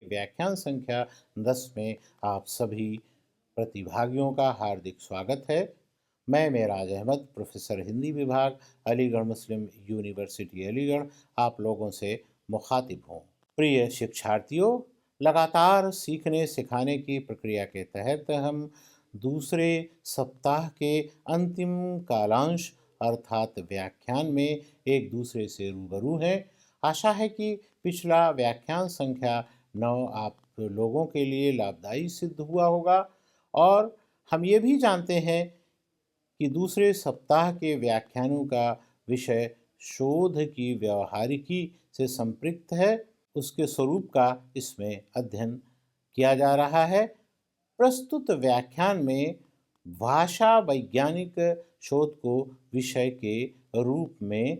व्याख्यान संख्या 10 में आप सभी प्रतिभागियों का हार्दिक स्वागत है। मैं मेराज अहमद, प्रोफेसर हिंदी विभाग, अलीगढ़ मुस्लिम यूनिवर्सिटी अलीगढ़, आप लोगों से मुखातिब हूँ। प्रिय शिक्षार्थियों, लगातार सीखने सिखाने की प्रक्रिया के तहत हम दूसरे सप्ताह के अंतिम कालांश अर्थात व्याख्यान में एक दूसरे से रूबरू हैं। आशा है कि पिछला व्याख्यान संख्या 9 आप लोगों के लिए लाभदायी सिद्ध हुआ होगा और हम ये भी जानते हैं कि दूसरे सप्ताह के व्याख्यानों का विषय शोध की व्यावहारिकी से संपृक्त है। उसके स्वरूप का इसमें अध्ययन किया जा रहा है। प्रस्तुत व्याख्यान में भाषा वैज्ञानिक शोध को विषय के रूप में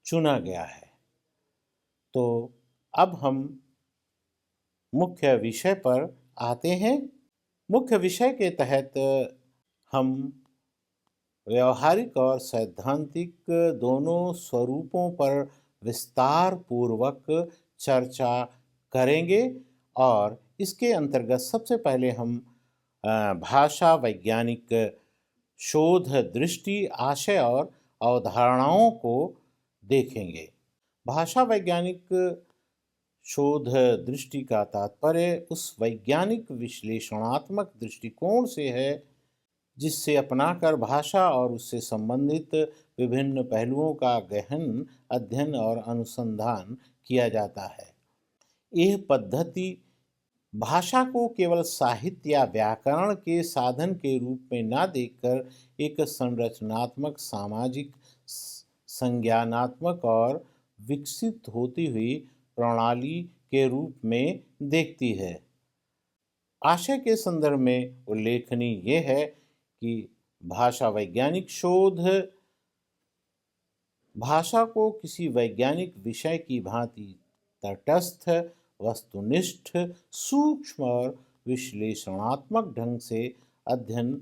चुना गया है। तो अब हम मुख्य विषय पर आते हैं। मुख्य विषय के तहत हम व्यवहारिक और सैद्धांतिक दोनों स्वरूपों पर विस्तार पूर्वक चर्चा करेंगे और इसके अंतर्गत सबसे पहले हम भाषा वैज्ञानिक शोध दृष्टि, आशय और अवधारणाओं को देखेंगे। भाषा वैज्ञानिक शोध दृष्टि का तात्पर्य उस वैज्ञानिक विश्लेषणात्मक दृष्टिकोण से है जिससे अपनाकर भाषा और उससे संबंधित विभिन्न पहलुओं का गहन अध्ययन और अनुसंधान किया जाता है। यह पद्धति भाषा को केवल साहित्य या व्याकरण के साधन के रूप में न देखकर एक संरचनात्मक, सामाजिक, संज्ञानात्मक और विकसित होती हुई प्रणाली के रूप में देखती है। आशय के संदर्भ में उल्लेखनीय ये है कि भाषा वैज्ञानिक शोध भाषा को किसी वैज्ञानिक विषय की भांति तटस्थ, वस्तुनिष्ठ, सूक्ष्म और विश्लेषणात्मक ढंग से अध्ययन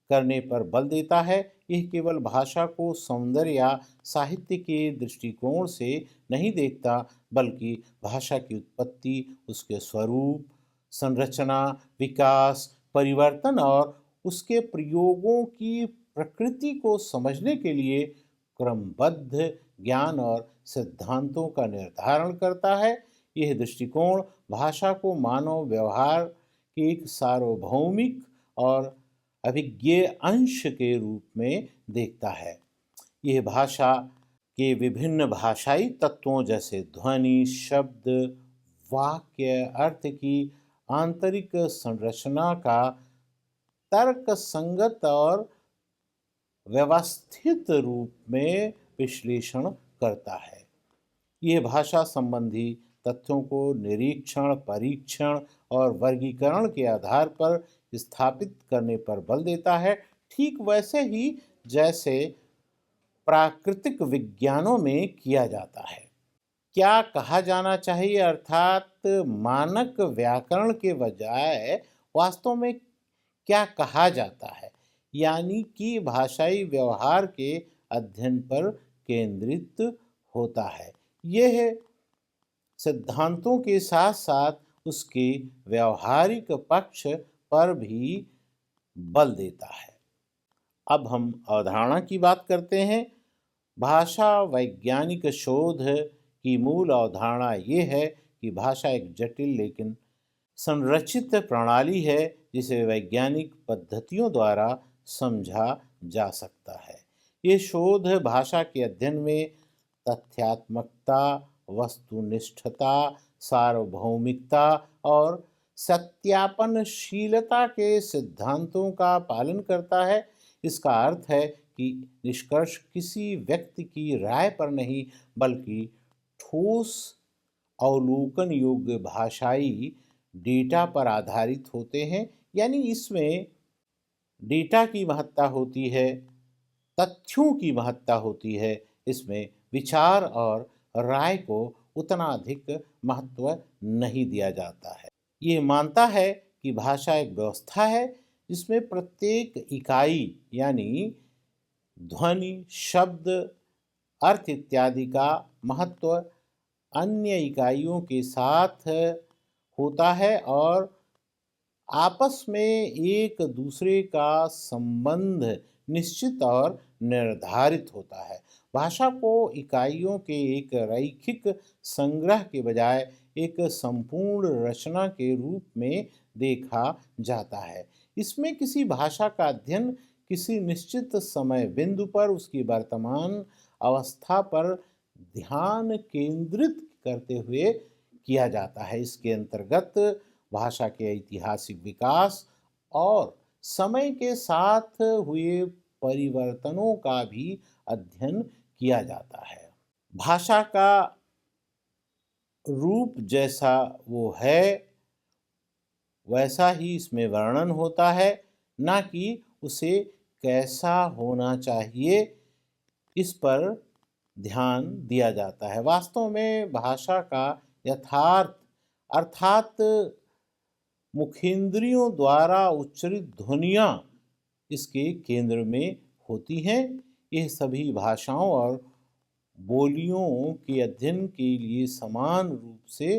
करने पर बल देता है। यह केवल भाषा को सौंदर्य या साहित्य के दृष्टिकोण से नहीं देखता, बल्कि भाषा की उत्पत्ति, उसके स्वरूप, संरचना, विकास, परिवर्तन और उसके प्रयोगों की प्रकृति को समझने के लिए क्रमबद्ध ज्ञान और सिद्धांतों का निर्धारण करता है। यह दृष्टिकोण भाषा को मानव व्यवहार के एक सार्वभौमिक और अभिज्ञेय अंश के रूप में देखता है। यह भाषा के विभिन्न भाषाई तत्वों जैसे ध्वनि, शब्द, वाक्य, अर्थ की आंतरिक संरचना का तर्क संगत और व्यवस्थित रूप में विश्लेषण करता है। यह भाषा संबंधी तथ्यों को निरीक्षण, परीक्षण और वर्गीकरण के आधार पर स्थापित करने पर बल देता है, ठीक वैसे ही जैसे प्राकृतिक विज्ञानों में किया जाता है। क्या कहा जाना चाहिए अर्थात मानक व्याकरण के बजाय वास्तव में क्या कहा जाता है, यानी कि भाषाई व्यवहार के अध्ययन पर केंद्रित होता है। यह सिद्धांतों के साथ साथ उसके व्यावहारिक पक्ष पर भी बल देता है। अब हम अवधारणा की बात करते हैं। भाषा वैज्ञानिक शोध की मूल अवधारणा ये है कि भाषा एक जटिल लेकिन संरचित प्रणाली है जिसे वैज्ञानिक पद्धतियों द्वारा समझा जा सकता है। ये शोध भाषा के अध्ययन में तथ्यात्मकता, वस्तुनिष्ठता, सार्वभौमिकता और सत्यापनशीलता के सिद्धांतों का पालन करता है। इसका अर्थ है कि निष्कर्ष किसी व्यक्ति की राय पर नहीं, बल्कि ठोस अवलोकन योग्य भाषाई डेटा पर आधारित होते हैं। यानी इसमें डेटा की महत्ता होती है, तथ्यों की महत्ता होती है। इसमें विचार और राय को उतना अधिक महत्व नहीं दिया जाता है। ये मानता है कि भाषा एक व्यवस्था है जिसमें प्रत्येक इकाई यानी ध्वनि, शब्द, अर्थ इत्यादि का महत्व अन्य इकाइयों के साथ होता है और आपस में एक दूसरे का संबंध निश्चित और निर्धारित होता है। भाषा को इकाइयों के एक रैखिक संग्रह के बजाय एक संपूर्ण रचना के रूप में देखा जाता है। इसमें किसी भाषा का अध्ययन किसी निश्चित समय बिंदु पर उसकी वर्तमान अवस्था पर ध्यान केंद्रित करते हुए किया जाता है। इसके अंतर्गत भाषा के ऐतिहासिक विकास और समय के साथ हुए परिवर्तनों का भी अध्ययन किया जाता है। भाषा का रूप जैसा वो है वैसा ही इसमें वर्णन होता है, ना कि उसे कैसा होना चाहिए इस पर ध्यान दिया जाता है। वास्तव में भाषा का यथार्थ अर्थात मुखेंद्रियों द्वारा उच्चरित ध्वनियाँ इसके केंद्र में होती हैं। यह सभी भाषाओं और बोलियों के अध्ययन के लिए समान रूप से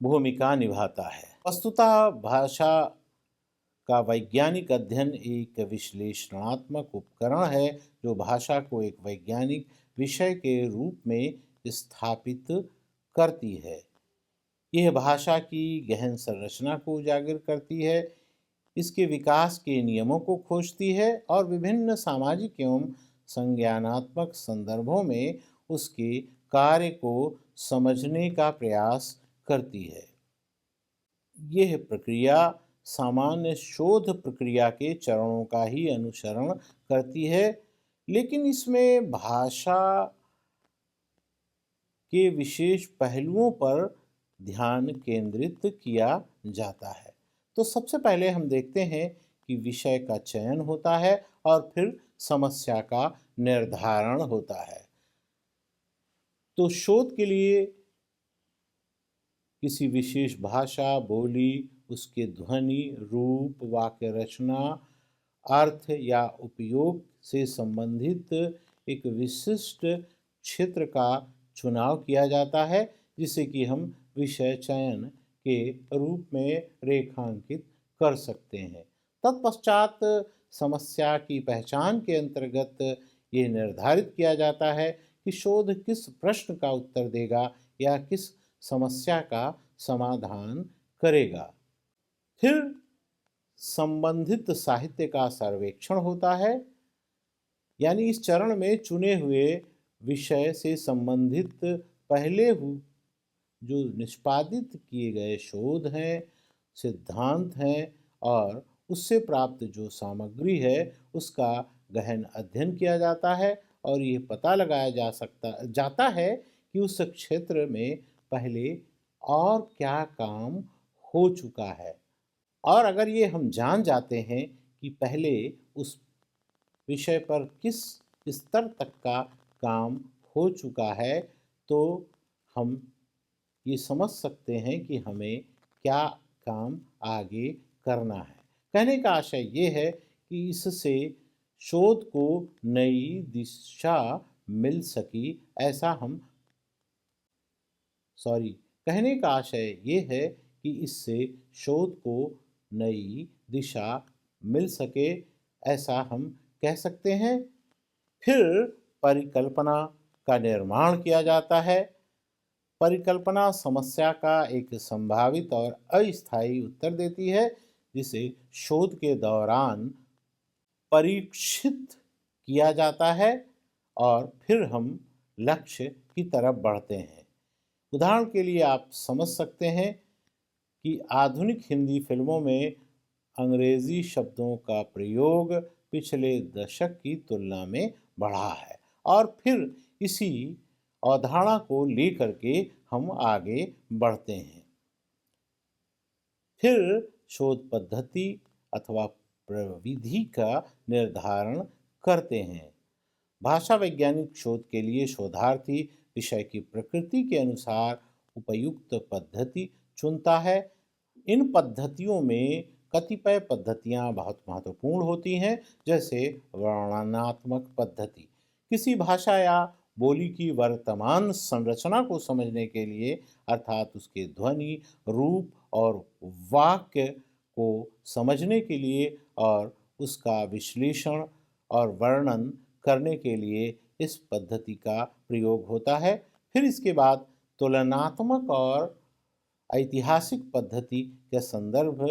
भूमिका निभाता है। वस्तुतः भाषा का वैज्ञानिक अध्ययन एक विश्लेषणात्मक उपकरण है जो भाषा को एक वैज्ञानिक विषय के रूप में स्थापित करती है। यह भाषा की गहन संरचना को उजागर करती है, इसके विकास के नियमों को खोजती है और विभिन्न सामाजिक एवं संज्ञानात्मक संदर्भों में उसके कार्य को समझने का प्रयास करती है। यह प्रक्रिया सामान्य शोध प्रक्रिया के चरणों का ही अनुसरण करती है, लेकिन इसमें भाषा के विशेष पहलुओं पर ध्यान केंद्रित किया जाता है। तो सबसे पहले हम देखते हैं कि विषय का चयन होता है और फिर समस्या का निर्धारण होता है। तो शोध के लिए किसी विशेष भाषा, बोली, उसके ध्वनि, रूप, वाक्य रचना, अर्थ या उपयोग से संबंधित एक विशिष्ट क्षेत्र का चुनाव किया जाता है, जिसे कि हम विषय चयन के रूप में रेखांकित कर सकते हैं। तत्पश्चात समस्या की पहचान के अंतर्गत ये निर्धारित किया जाता है कि शोध किस प्रश्न का उत्तर देगा या किस समस्या का समाधान करेगा। फिर संबंधित साहित्य का सर्वेक्षण होता है, यानी इस चरण में चुने हुए विषय से संबंधित पहले जो निष्पादित किए गए शोध हैं, सिद्धांत हैं और उससे प्राप्त जो सामग्री है उसका गहन अध्ययन किया जाता है और ये पता लगाया जाता है कि उस क्षेत्र में पहले और क्या काम हो चुका है। और अगर ये हम जान जाते हैं कि पहले उस विषय पर किस स्तर तक का काम हो चुका है, तो हम ये समझ सकते हैं कि हमें क्या काम आगे करना है। कहने का आशय ये है कि इससे शोध को नई दिशा मिल सकी, ऐसा हम कहने का आशय ये है कि इससे शोध को नई दिशा मिल सके, ऐसा हम कह सकते हैं। फिर परिकल्पना का निर्माण किया जाता है। परिकल्पना समस्या का एक संभावित और अस्थायी उत्तर देती है, जिसे शोध के दौरान परीक्षित किया जाता है और फिर हम लक्ष्य की तरफ बढ़ते हैं। उदाहरण के लिए आप समझ सकते हैं कि आधुनिक हिंदी फिल्मों में अंग्रेजी शब्दों का प्रयोग पिछले दशक की तुलना में बढ़ा है और फिर इसी अवधारणा को लेकर के हम आगे बढ़ते हैं। फिर शोध पद्धति अथवा प्रविधि का निर्धारण करते हैं। भाषा वैज्ञानिक शोध के लिए शोधार्थी विषय की प्रकृति के अनुसार उपयुक्त पद्धति चुनता है। इन पद्धतियों में कतिपय पद्धतियां बहुत महत्वपूर्ण होती हैं, जैसे वर्णनात्मक पद्धति। किसी भाषा या बोली की वर्तमान संरचना को समझने के लिए, अर्थात उसके ध्वनि, रूप और वाक्य को समझने के लिए और उसका विश्लेषण और वर्णन करने के लिए इस पद्धति का प्रयोग होता है। फिर इसके बाद तुलनात्मक और ऐतिहासिक पद्धति के संदर्भ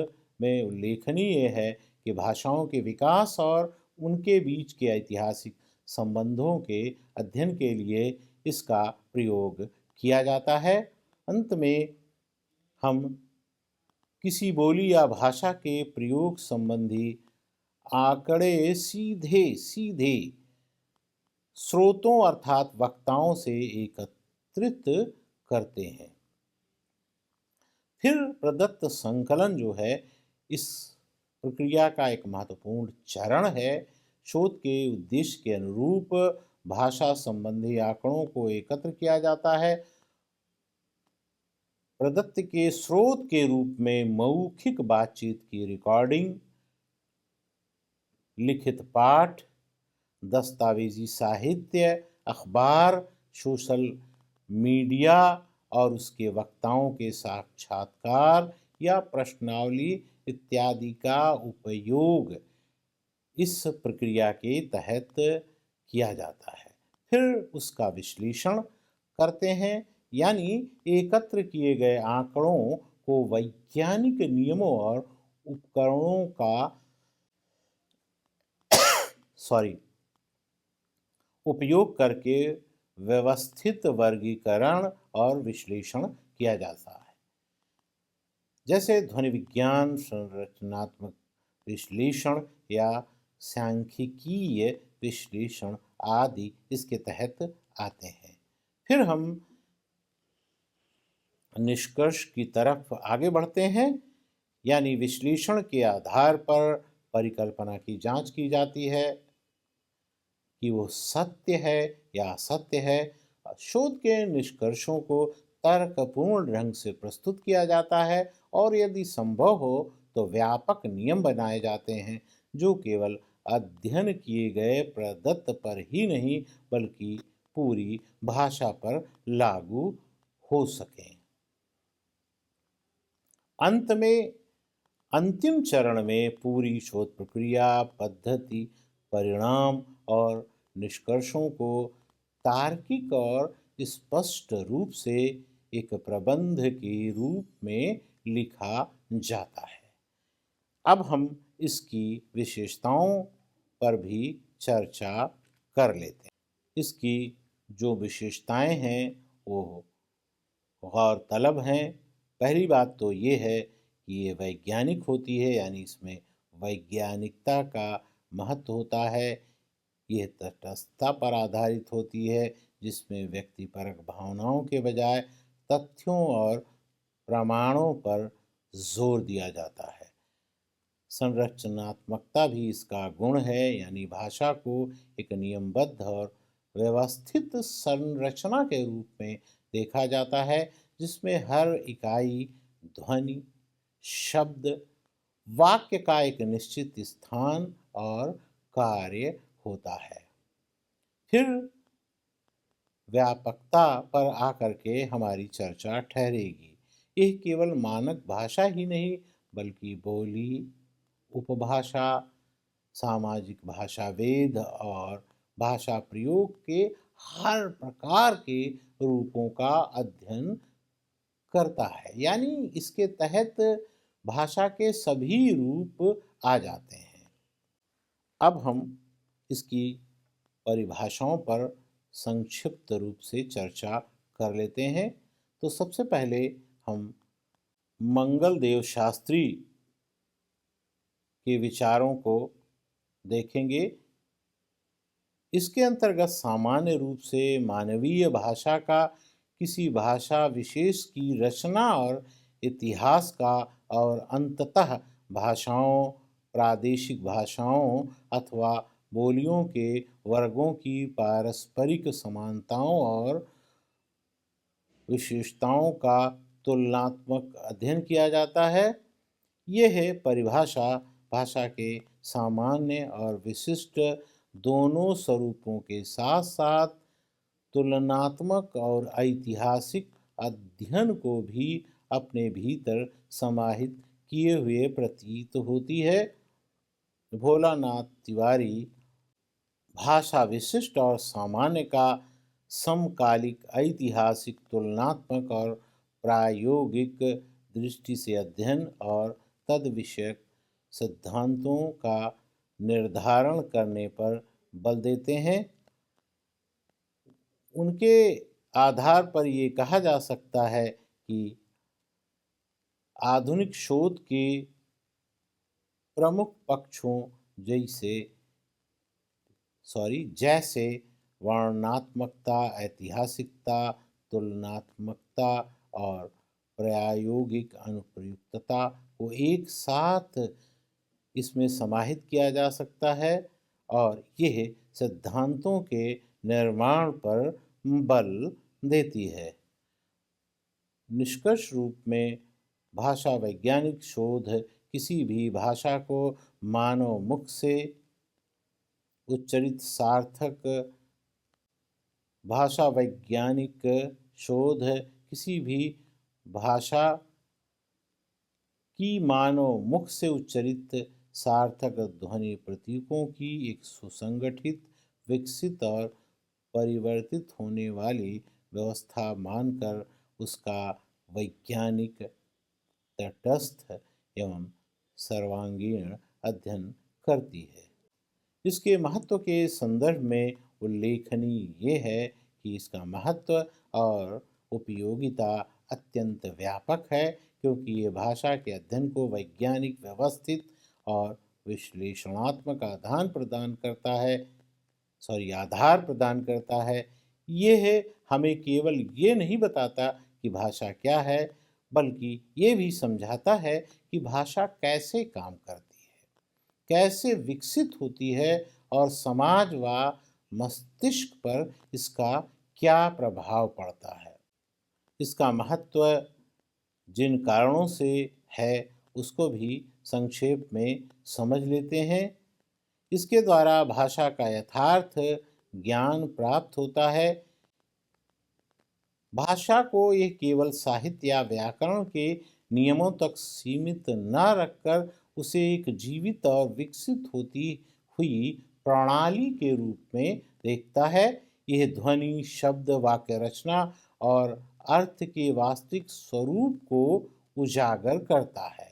में उल्लेखनीय है कि भाषाओं के विकास और उनके बीच के ऐतिहासिक संबंधों के अध्ययन के लिए इसका प्रयोग किया जाता है। अंत में हम किसी बोली या भाषा के प्रयोग संबंधी आंकड़े सीधे सीधे स्रोतों अर्थात वक्ताओं से एकत्रित करते हैं। फिर प्रदत्त संकलन जो है, इस प्रक्रिया का एक महत्वपूर्ण चरण है। शोध के उद्देश्य के अनुरूप भाषा संबंधी आंकड़ों को एकत्र किया जाता है। प्रदत्त के स्रोत के रूप में मौखिक बातचीत की रिकॉर्डिंग, लिखित पाठ, दस्तावेजी साहित्य, अखबार, सोशल मीडिया और उसके वक्ताओं के साक्षात्कार या प्रश्नावली इत्यादि का उपयोग इस प्रक्रिया के तहत किया जाता है। फिर उसका विश्लेषण करते हैं, यानी एकत्र किए गए आंकड़ों को वैज्ञानिक नियमों और उपकरणों का उपयोग करके व्यवस्थित वर्गीकरण और विश्लेषण किया जाता है। जैसे ध्वनि विज्ञान, संरचनात्मक विश्लेषण या सांख्यिकीय विश्लेषण आदि इसके तहत आते हैं। फिर हम निष्कर्ष की तरफ आगे बढ़ते हैं, यानी विश्लेषण के आधार पर परिकल्पना की जांच की जाती है कि वो सत्य है या असत्य है। शोध के निष्कर्षों को तर्कपूर्ण ढंग से प्रस्तुत किया जाता है और यदि संभव हो तो व्यापक नियम बनाए जाते हैं जो केवल अध्ययन किए गए प्रदत्त पर ही नहीं बल्कि पूरी भाषा पर लागू हो सकें। अंत में अंतिम चरण में पूरी शोध प्रक्रिया, पद्धति, परिणाम और निष्कर्षों को तार्किक और स्पष्ट रूप से एक प्रबंध के रूप में लिखा जाता है। अब हम इसकी विशेषताओं पर भी चर्चा कर लेते हैं। इसकी जो विशेषताएं हैं वो गौरतलब हैं। पहली बात तो ये है कि ये वैज्ञानिक होती है, यानी इसमें वैज्ञानिकता का महत्व होता है। ये तटस्थता पर आधारित होती है, जिसमें व्यक्तिपरक भावनाओं के बजाय तथ्यों और प्रमाणों पर जोर दिया जाता है। संरचनात्मकता भी इसका गुण है, यानी भाषा को एक नियमबद्ध और व्यवस्थित संरचना के रूप में देखा जाता है, जिसमें हर इकाई, ध्वनि, शब्द, वाक्य का एक निश्चित स्थान और कार्य होता है। फिर व्यापकता पर आकर के हमारी चर्चा ठहरेगी। यह केवल मानक भाषा ही नहीं बल्कि बोली, उपभाषा, सामाजिक भाषावेद और भाषा प्रयोग के हर प्रकार के रूपों का अध्ययन करता है, यानी इसके तहत भाषा के सभी रूप आ जाते हैं। अब हम इसकी परिभाषाओं पर संक्षिप्त रूप से चर्चा कर लेते हैं। तो सबसे पहले हम मंगलदेव शास्त्री के विचारों को देखेंगे। इसके अंतर्गत सामान्य रूप से मानवीय भाषा का किसी भाषा विशेष की रचना और इतिहास का और अंततः भाषाओं, प्रादेशिक भाषाओं अथवा बोलियों के वर्गों की पारस्परिक समानताओं और विशेषताओं का तुलनात्मक अध्ययन किया जाता है। यह है परिभाषा भाषा के सामान्य और विशिष्ट दोनों स्वरूपों के साथ साथ तुलनात्मक और ऐतिहासिक अध्ययन को भी अपने भीतर समाहित किए हुए प्रतीत होती है। भोलानाथ तिवारी भाषा विशिष्ट और सामान्य का समकालिक ऐतिहासिक तुलनात्मक और प्रायोगिक दृष्टि से अध्ययन और तद विषयक सिद्धांतों का निर्धारण करने पर बल देते हैं। उनके आधार पर ये कहा जा सकता है कि आधुनिक शोध के प्रमुख पक्षों जैसे वर्णनात्मकता, ऐतिहासिकता, तुलनात्मकता और प्रायोगिक अनुप्रयुक्तता को एक साथ इसमें समाहित किया जा सकता है और यह सिद्धांतों के निर्माण पर बल देती है। निष्कर्ष रूप में भाषा वैज्ञानिक शोध किसी भी भाषा को मानव मुख से उच्चरित सार्थक भाषा वैज्ञानिक शोध किसी भी भाषा की मानव मुख से उच्चरित सार्थक ध्वनि प्रतीकों की एक सुसंगठित, विकसित और परिवर्तित होने वाली व्यवस्था मानकर उसका वैज्ञानिक, तटस्थ एवं सर्वांगीण अध्ययन करती है। इसके महत्व के संदर्भ में उल्लेखनीय ये है कि इसका महत्व और उपयोगिता अत्यंत व्यापक है, क्योंकि ये भाषा के अध्ययन को वैज्ञानिक, व्यवस्थित और विश्लेषणात्मक आधार प्रदान करता है। यह हमें केवल ये नहीं बताता कि भाषा क्या है, बल्कि ये भी समझाता है कि भाषा कैसे काम करती है, कैसे विकसित होती है और समाज व मस्तिष्क पर इसका क्या प्रभाव पड़ता है। इसका महत्व जिन कारणों से है उसको भी संक्षेप में समझ लेते हैं। इसके द्वारा भाषा का यथार्थ ज्ञान प्राप्त होता है। भाषा को यह केवल साहित्य या व्याकरण के नियमों तक सीमित न रखकर उसे एक जीवित और विकसित होती हुई प्रणाली के रूप में देखता है। यह ध्वनि, शब्द, वाक्य रचना और अर्थ के वास्तविक स्वरूप को उजागर करता है।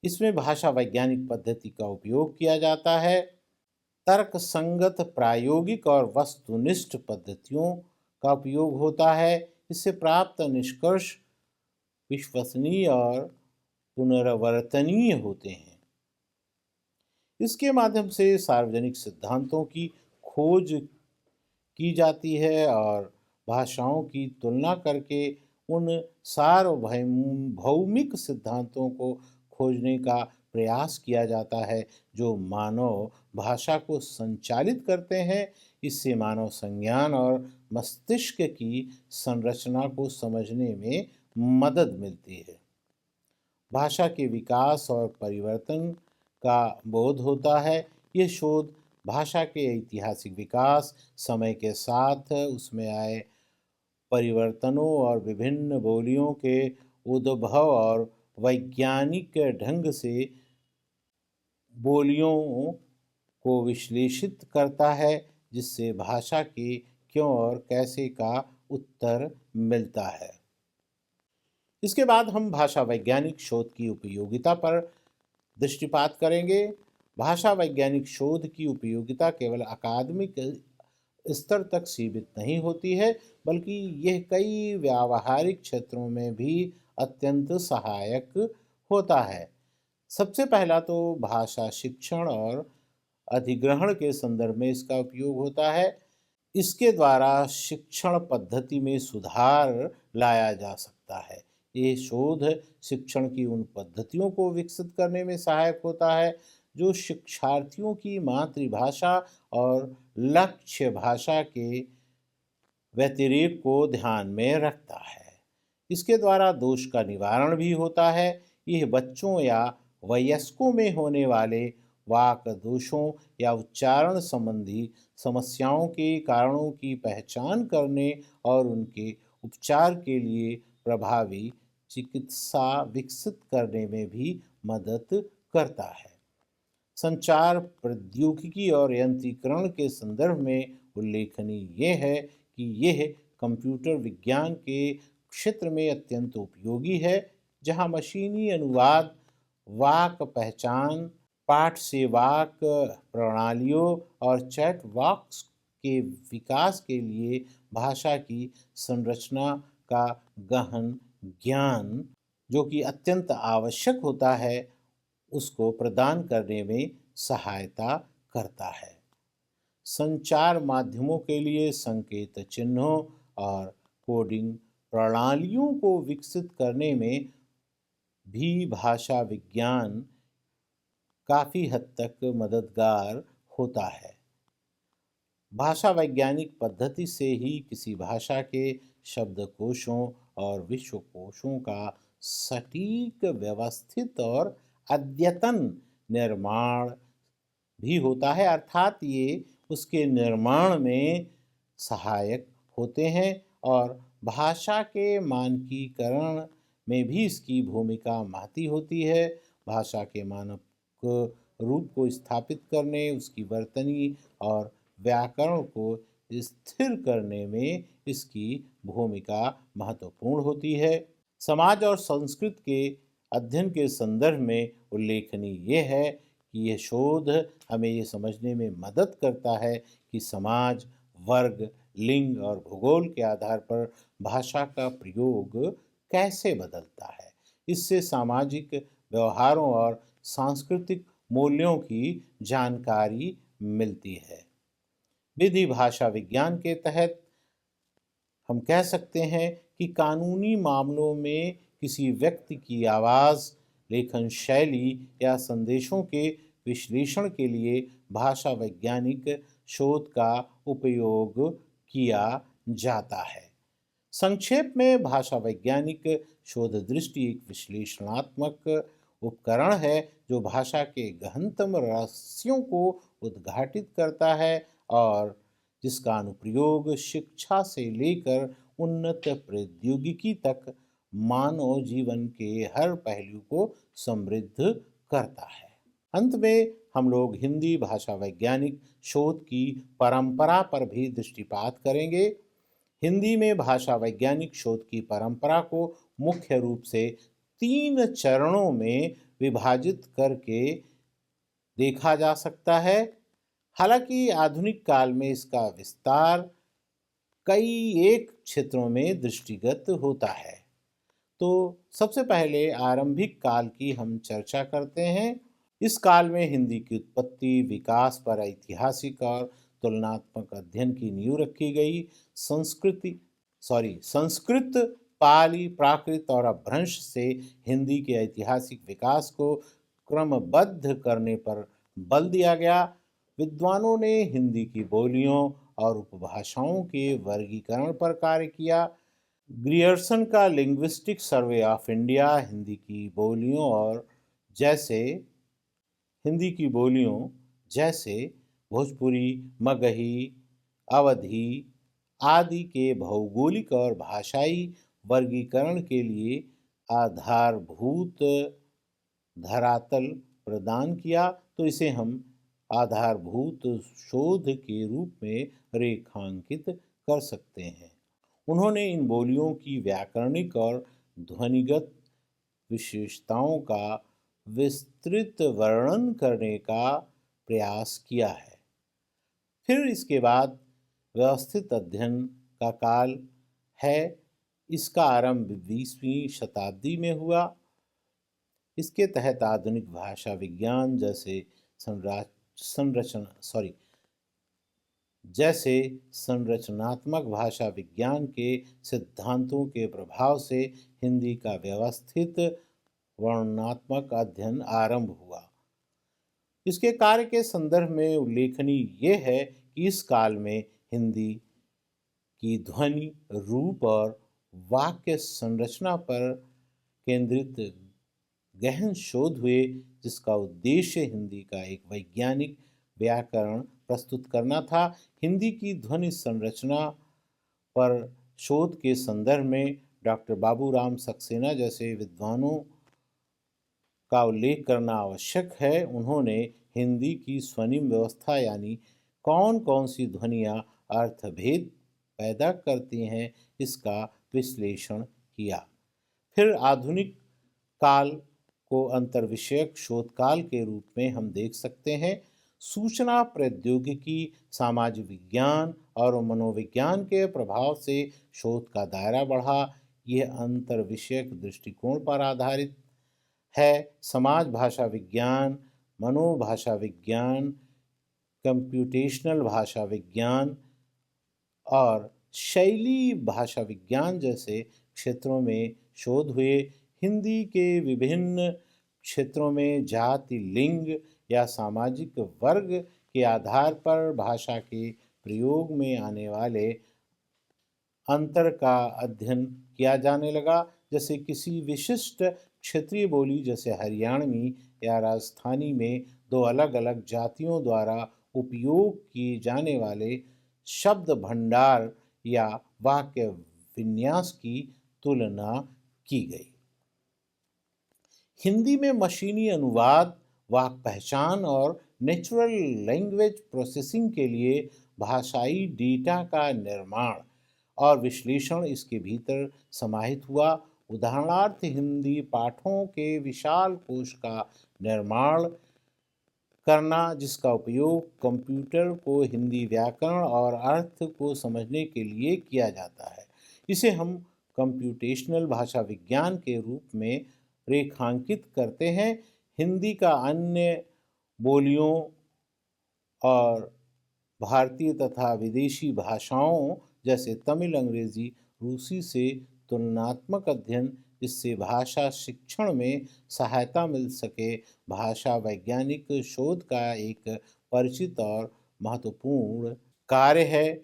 इसमें भाषा वैज्ञानिक पद्धति का उपयोग किया जाता है। तर्क संगत, प्रायोगिक और वस्तुनिष्ठ पद्धतियों का उपयोग होता है। इससे प्राप्त निष्कर्ष विश्वसनीय और पुनरावर्तनीय होते हैं। इसके माध्यम से सार्वजनिक सिद्धांतों की खोज की जाती है और भाषाओं की तुलना करके उन सार्वभौमिक सिद्धांतों को खोजने का प्रयास किया जाता है जो मानव भाषा को संचालित करते हैं। इससे मानव संज्ञान और मस्तिष्क की संरचना को समझने में मदद मिलती है। भाषा के विकास और परिवर्तन का बोध होता है। यह शोध भाषा के ऐतिहासिक विकास, समय के साथ उसमें आए परिवर्तनों और विभिन्न बोलियों के उद्भव और वैज्ञानिक ढंग से बोलियों को विश्लेषित करता है, जिससे भाषा के क्यों और कैसे का उत्तर मिलता है। इसके बाद हम भाषा वैज्ञानिक शोध की उपयोगिता पर दृष्टिपात करेंगे। भाषा वैज्ञानिक शोध की उपयोगिता केवल अकादमिक स्तर तक सीमित नहीं होती है, बल्कि यह कई व्यावहारिक क्षेत्रों में भी अत्यंत सहायक होता है। सबसे पहला तो भाषा शिक्षण और अधिग्रहण के संदर्भ में इसका उपयोग होता है। इसके द्वारा शिक्षण पद्धति में सुधार लाया जा सकता है। ये शोध शिक्षण की उन पद्धतियों को विकसित करने में सहायक होता है जो शिक्षार्थियों की मातृभाषा और लक्ष्य भाषा के व्यतिरेक को ध्यान में रखता है। इसके द्वारा दोष का निवारण भी होता है। यह बच्चों या वयस्कों में होने वाले वाक दोषों या उच्चारण संबंधी समस्याओं के कारणों की पहचान करने और उनके उपचार के लिए प्रभावी चिकित्सा विकसित करने में भी मदद करता है। संचार प्रौद्योगिकी और यंत्रीकरण के संदर्भ में उल्लेखनीय ये है कि यह कंप्यूटर विज्ञान के क्षेत्र में अत्यंत उपयोगी है, जहां मशीनी अनुवाद, वाक पहचान, पाठ से वाक प्रणालियों और चैट बॉक्स के विकास के लिए भाषा की संरचना का गहन ज्ञान, जो कि अत्यंत आवश्यक होता है, उसको प्रदान करने में सहायता करता है। संचार माध्यमों के लिए संकेत चिन्हों और कोडिंग प्रणालियों को विकसित करने में भी भाषा विज्ञान काफ़ी हद तक मददगार होता है। भाषा वैज्ञानिक पद्धति से ही किसी भाषा के शब्दकोशों और विश्वकोशों का सटीक, व्यवस्थित और अद्यतन निर्माण भी होता है, अर्थात ये उसके निर्माण में सहायक होते हैं और भाषा के मानकीकरण में भी इसकी भूमिका महती होती है। भाषा के मानक रूप को स्थापित करने, उसकी वर्तनी और व्याकरण को स्थिर करने में इसकी भूमिका महत्वपूर्ण होती है। समाज और संस्कृत के अध्ययन के संदर्भ में उल्लेखनीय ये है कि यह शोध हमें ये समझने में मदद करता है कि समाज, वर्ग, लिंग और भूगोल के आधार पर भाषा का प्रयोग कैसे बदलता है। इससे सामाजिक व्यवहारों और सांस्कृतिक मूल्यों की जानकारी मिलती है। विधि भाषा विज्ञान के तहत हम कह सकते हैं कि कानूनी मामलों में किसी व्यक्ति की आवाज़, लेखन शैली या संदेशों के विश्लेषण के लिए भाषा वैज्ञानिक शोध का उपयोग किया जाता है। संक्षेप में, भाषा वैज्ञानिक शोध दृष्टि एक विश्लेषणात्मक उपकरण है जो भाषा के गहनतम रहस्यों को उद्घाटित करता है और जिसका अनुप्रयोग शिक्षा से लेकर उन्नत प्रौद्योगिकी तक मानव जीवन के हर पहलू को समृद्ध करता है। अंत में हम लोग हिंदी भाषा वैज्ञानिक शोध की परंपरा पर भी दृष्टिपात करेंगे। हिंदी में भाषा वैज्ञानिक शोध की परंपरा को मुख्य रूप से 3 चरणों में विभाजित करके देखा जा सकता है। हालांकि आधुनिक काल में इसका विस्तार कई एक क्षेत्रों में दृष्टिगत होता है। तो सबसे पहले आरंभिक काल की हम चर्चा करते हैं। इस काल में हिंदी की उत्पत्ति, विकास पर ऐतिहासिक और तुलनात्मक अध्ययन की नींव रखी गई। संस्कृत, पाली, प्राकृत और अपभ्रंश से हिंदी के ऐतिहासिक विकास को क्रमबद्ध करने पर बल दिया गया। विद्वानों ने हिंदी की बोलियों और उपभाषाओं के वर्गीकरण पर कार्य किया। ग्रियर्सन का linguistic survey of India Hindi की बोलियों जैसे भोजपुरी, मगही, अवधी आदि के भौगोलिक और भाषाई वर्गीकरण के लिए आधारभूत धरातल प्रदान किया। तो इसे हम आधारभूत शोध के रूप में रेखांकित कर सकते हैं। उन्होंने इन बोलियों की व्याकरणिक और ध्वनिगत विशेषताओं का विस्तृत वर्णन करने का प्रयास किया है। फिर इसके बाद व्यवस्थित अध्ययन का काल है। इसका आरंभ 20वीं शताब्दी में हुआ। इसके तहत आधुनिक भाषा विज्ञान जैसे संरचनात्मक भाषा विज्ञान के सिद्धांतों के प्रभाव से हिंदी का व्यवस्थित वर्णनात्मक अध्ययन आरंभ हुआ। इसके कार्य के संदर्भ में उल्लेखनीय ये है कि इस काल में हिंदी की ध्वनि, रूप और वाक्य संरचना पर केंद्रित गहन शोध हुए जिसका उद्देश्य हिंदी का एक वैज्ञानिक व्याकरण प्रस्तुत करना था। हिंदी की ध्वनि संरचना पर शोध के संदर्भ में डॉक्टर बाबूराम सक्सेना जैसे विद्वानों का उल्लेख करना आवश्यक है। उन्होंने हिंदी की स्वनिम व्यवस्था यानी कौन कौन सी ध्वनियाँ अर्थभेद पैदा करती हैं इसका विश्लेषण किया। फिर आधुनिक काल को अंतर्विषयक शोधकाल के रूप में हम देख सकते हैं। सूचना प्रौद्योगिकी, सामाजिक विज्ञान और मनोविज्ञान के प्रभाव से शोध का दायरा बढ़ा। यह अंतर्विषयक दृष्टिकोण पर आधारित है। समाज भाषा विज्ञान, मनोभाषा विज्ञान, कंप्यूटेशनल भाषा विज्ञान और शैली भाषा विज्ञान जैसे क्षेत्रों में शोध हुए। हिंदी के विभिन्न क्षेत्रों में जाति, लिंग या सामाजिक वर्ग के आधार पर भाषा के प्रयोग में आने वाले अंतर का अध्ययन किया जाने लगा। जैसे किसी विशिष्ट क्षेत्रीय बोली जैसे हरियाणवी या राजस्थानी में दो अलग अलग जातियों द्वारा उपयोग किए जाने वाले शब्द भंडार या वाक्य विन्यास की तुलना की गई। हिंदी में मशीनी अनुवाद, वाक्य पहचान और नेचुरल लैंग्वेज प्रोसेसिंग के लिए भाषाई डेटा का निर्माण और विश्लेषण इसके भीतर समाहित हुआ। उदाहरणार्थ हिंदी पाठों के विशाल कोश का निर्माण करना जिसका उपयोग कंप्यूटर को हिंदी व्याकरण और अर्थ को समझने के लिए किया जाता है। इसे हम कंप्यूटेशनल भाषा विज्ञान के रूप में रेखांकित करते हैं। हिंदी का अन्य बोलियों और भारतीय तथा विदेशी भाषाओं जैसे तमिल, अंग्रेजी, रूसी से तुलनात्मक अध्ययन जिससे भाषा शिक्षण में सहायता मिल सके, भाषा वैज्ञानिक शोध का एक परिचित और महत्वपूर्ण कार्य है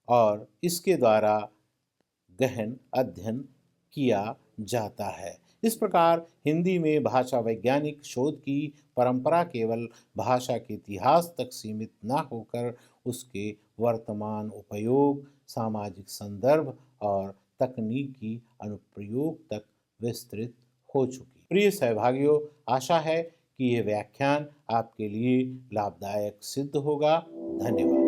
और इसके द्वारा गहन अध्ययन किया जाता है। इस प्रकार हिंदी में भाषा वैज्ञानिक शोध की परंपरा केवल भाषा के इतिहास तक सीमित न होकर उसके वर्तमान उपयोग, सामाजिक संदर्भ और तकनीकी अनुप्रयोग तक विस्तृत हो चुकी। प्रिय सहभागियों, आशा है कि यह व्याख्यान आपके लिए लाभदायक सिद्ध होगा। धन्यवाद।